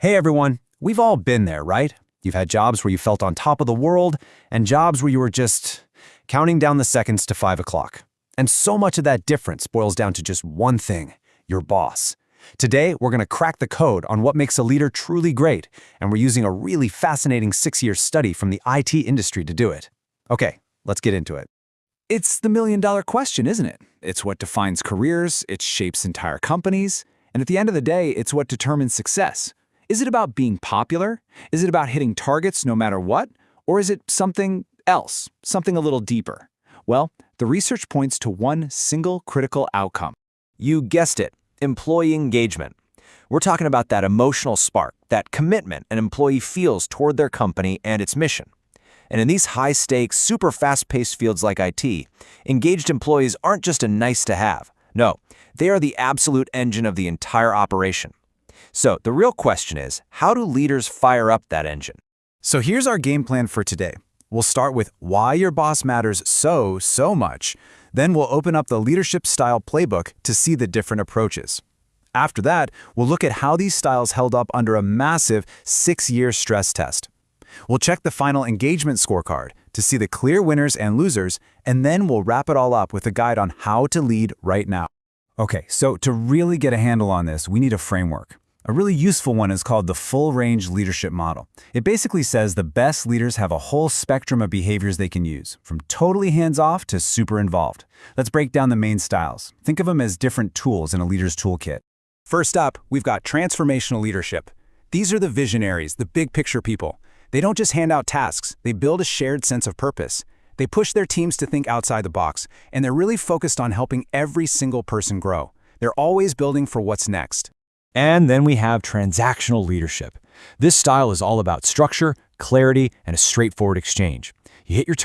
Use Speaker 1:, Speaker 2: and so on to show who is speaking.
Speaker 1: Hey everyone, we've all been there, right? You've had jobs where you felt on top of the world and jobs where you were just counting down the seconds to 5 o'clock. And so much of that difference boils down to just one thing, your boss. Today, we're going to crack the code on what makes a leader truly great, and we're using a really fascinating 6-year study from the IT industry to do it. Okay, let's get into it.
Speaker 2: It's the million-dollar question, isn't it? It's what defines careers, it shapes entire companies, and at the end of the day, it's what determines success. Is it about being popular? Is it about hitting targets no matter what? Or is it something else, something a little deeper? Well, the research points to one single critical outcome.
Speaker 3: You guessed it, employee engagement. We're talking about that emotional spark, that commitment an employee feels toward their company and its mission. And in these high-stakes, super fast-paced fields like IT, engaged employees aren't just a nice-to-have. No, they are the absolute engine of the entire operation. So the real question is, how do leaders fire up that engine?
Speaker 2: So here's our game plan for today. We'll start with why your boss matters so much. Then we'll open up the leadership style playbook to see the different approaches. After that, we'll look at how these styles held up under a massive 6-year stress test. We'll check the final engagement scorecard to see the clear winners and losers, and then we'll wrap it all up with a guide on how to lead right now. Okay, so to really get a handle on this, we need a framework. A really useful one is called the full-range leadership model. It basically says the best leaders have a whole spectrum of behaviors they can use, from totally hands-off to super involved. Let's break down the main styles. Think of them as different tools in a leader's toolkit. First up, we've got transformational leadership. These are the visionaries, the big-picture people. They don't just hand out tasks, they build a shared sense of purpose. They push their teams to think outside the box, and they're really focused on helping every single person grow. They're always building for what's next.
Speaker 3: And then we have transactional leadership. This style is all about structure, clarity, and a straightforward exchange. You hit your target